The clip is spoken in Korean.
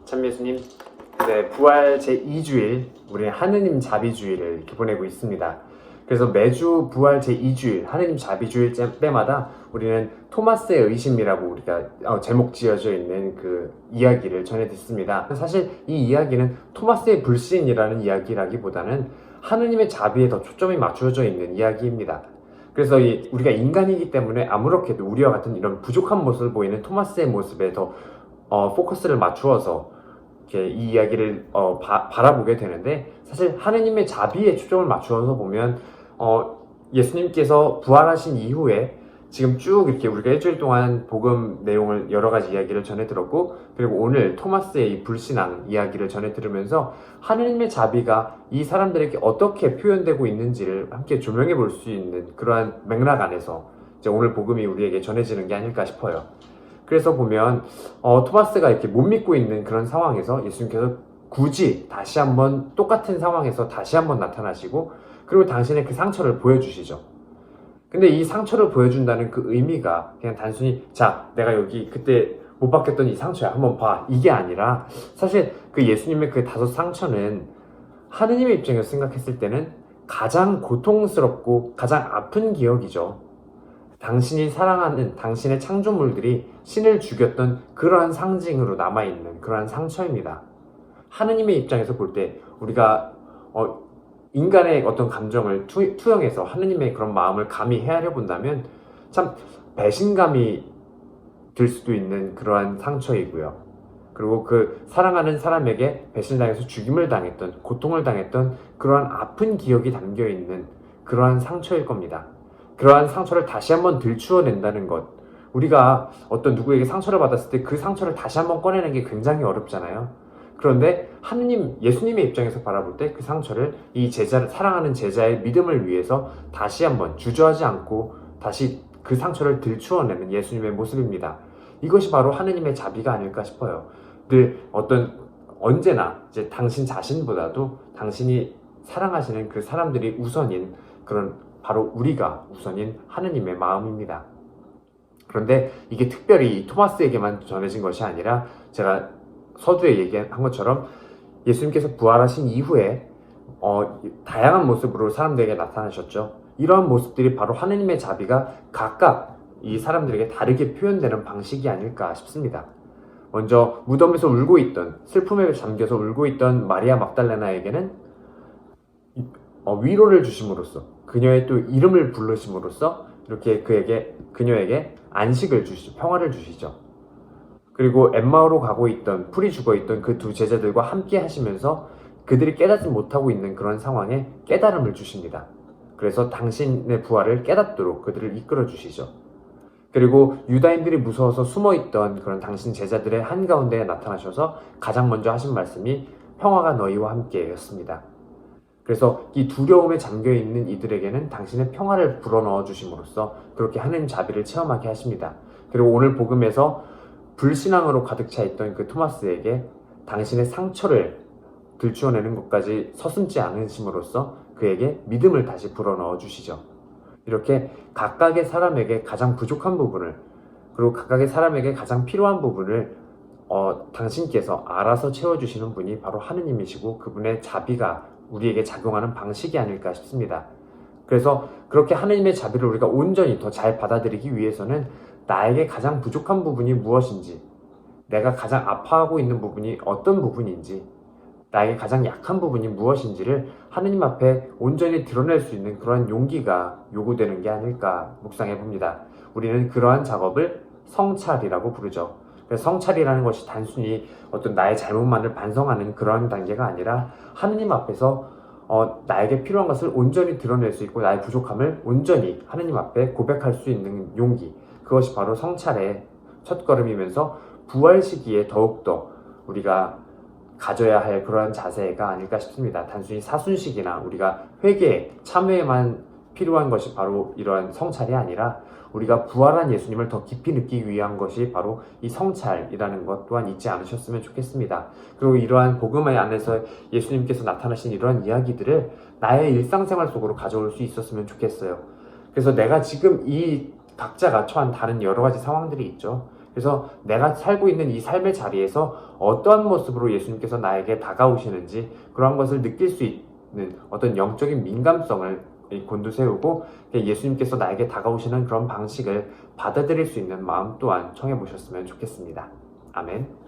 참 예수님, 네, 부활 제2주일 우리는 하느님 자비주의를 이렇게 보내고 있습니다. 그래서 매주 부활 제2주일 하느님 자비주일 때마다 우리는 토마스의 의심이라고 우리가 제목 지어져 있는 그 이야기를 전해 듣습니다. 사실 이 이야기는 토마스의 불신이라는 이야기라기보다는 하느님의 자비에 더 초점이 맞춰져 있는 이야기입니다. 그래서 우리가 인간이기 때문에 아무렇게도 우리와 같은 이런 부족한 모습을 보이는 토마스의 모습에 더 포커스를 맞추어서 이렇게 이 이야기를 바라보게 되는데, 사실 하느님의 자비에 초점을 맞추어서 보면 예수님께서 부활하신 이후에 지금 쭉 이렇게 우리가 일주일 동안 복음 내용을 여러 가지 이야기를 전해 들었고, 그리고 오늘 토마스의 이 불신앙 이야기를 전해 들으면서 하느님의 자비가 이 사람들에게 어떻게 표현되고 있는지를 함께 조명해 볼 수 있는 그러한 맥락 안에서 이제 오늘 복음이 우리에게 전해지는 게 아닐까 싶어요. 그래서 보면 토마스가 이렇게 못 믿고 있는 그런 상황에서 예수님께서 굳이 다시 한번 똑같은 상황에서 다시 한번 나타나시고, 그리고 당신의 그 상처를 보여주시죠. 근데 이 상처를 보여준다는 그 의미가 그냥 단순히 자, 내가 여기 그때 못 받겠던 이 상처야, 한번 봐, 이게 아니라, 사실 그 예수님의 그 5 상처는 하느님의 입장에서 생각했을 때는 가장 고통스럽고 가장 아픈 기억이죠. 당신이 사랑하는 당신의 창조물들이 신을 죽였던 그러한 상징으로 남아있는 그러한 상처입니다. 하느님의 입장에서 볼 때 우리가 인간의 어떤 감정을 투영해서 하느님의 그런 마음을 감히 헤아려 본다면 참 배신감이 들 수도 있는 그러한 상처이고요. 그리고 그 사랑하는 사람에게 배신당해서 죽임을 당했던, 고통을 당했던 그러한 아픈 기억이 담겨있는 그러한 상처일 겁니다. 그러한 상처를 다시 한번 들추어낸다는 것, 우리가 어떤 누구에게 상처를 받았을 때 그 상처를 다시 한번 꺼내는 게 굉장히 어렵잖아요. 그런데 예수님의 입장에서 바라볼 때 그 상처를 이 사랑하는 제자의 믿음을 위해서 다시 한번 주저하지 않고 다시 그 상처를 들추어내는 예수님의 모습입니다. 이것이 바로 하느님의 자비가 아닐까 싶어요. 늘 언제나 이제 당신 자신보다도 당신이 사랑하시는 그 사람들이 우선인, 그런 바로 우리가 우선인 하느님의 마음입니다. 그런데 이게 특별히 토마스에게만 전해진 것이 아니라, 제가 서두에 얘기한 것처럼 예수님께서 부활하신 이후에 다양한 모습으로 사람들에게 나타나셨죠. 이러한 모습들이 바로 하느님의 자비가 각각 이 사람들에게 다르게 표현되는 방식이 아닐까 싶습니다. 먼저 무덤에서 울고 있던, 슬픔에 잠겨서 울고 있던 마리아 막달레나에게는 위로를 주심으로써, 그녀의 또 이름을 부르심으로써 이렇게 그녀에게 안식을 주시죠. 평화를 주시죠. 그리고 엠마오로 가고 있던, 풀이 죽어있던 그 2 제자들과 함께 하시면서 그들이 깨닫지 못하고 있는 그런 상황에 깨달음을 주십니다. 그래서 당신의 부활을 깨닫도록 그들을 이끌어 주시죠. 그리고 유다인들이 무서워서 숨어있던 그런 당신 제자들의 한가운데에 나타나셔서 가장 먼저 하신 말씀이 평화가 너희와 함께 였습니다. 그래서 이 두려움에 잠겨있는 이들에게는 당신의 평화를 불어넣어 주심으로써 그렇게 하느님 자비를 체험하게 하십니다. 그리고 오늘 복음에서 불신앙으로 가득 차 있던 그 토마스에게 당신의 상처를 들추어내는 것까지 서슴지 않으심으로써 그에게 믿음을 다시 불어넣어 주시죠. 이렇게 각각의 사람에게 가장 부족한 부분을, 그리고 각각의 사람에게 가장 필요한 부분을 당신께서 알아서 채워주시는 분이 바로 하느님이시고, 그분의 자비가 우리에게 작용하는 방식이 아닐까 싶습니다. 그래서 그렇게 하느님의 자비를 우리가 온전히 더 잘 받아들이기 위해서는 나에게 가장 부족한 부분이 무엇인지, 내가 가장 아파하고 있는 부분이 어떤 부분인지, 나에게 가장 약한 부분이 무엇인지를 하느님 앞에 온전히 드러낼 수 있는 그러한 용기가 요구되는 게 아닐까 묵상해 봅니다. 우리는 그러한 작업을 성찰이라고 부르죠. 그래서 성찰이라는 것이 단순히 어떤 나의 잘못만을 반성하는 그러한 단계가 아니라, 하느님 앞에서 나에게 필요한 것을 온전히 드러낼 수 있고 나의 부족함을 온전히 하느님 앞에 고백할 수 있는 용기, 그것이 바로 성찰의 첫걸음이면서 부활 시기에 더욱더 우리가 가져야 할 그러한 자세가 아닐까 싶습니다. 단순히 사순식이나 우리가 회개, 참회에만 필요한 것이 바로 이러한 성찰이 아니라, 우리가 부활한 예수님을 더 깊이 느끼기 위한 것이 바로 이 성찰이라는 것 또한 잊지 않으셨으면 좋겠습니다. 그리고 이러한 복음의 안에서 예수님께서 나타나신 이러한 이야기들을 나의 일상생활 속으로 가져올 수 있었으면 좋겠어요. 그래서 내가 지금 이 각자가 처한 다른 여러 가지 상황들이 있죠. 그래서 내가 살고 있는 이 삶의 자리에서 어떠한 모습으로 예수님께서 나에게 다가오시는지 그러한 것을 느낄 수 있는 어떤 영적인 민감성을 곤두세우고 예수님께서 나에게 다가오시는 그런 방식을 받아들일 수 있는 마음 또한 청해 보셨으면 좋겠습니다. 아멘.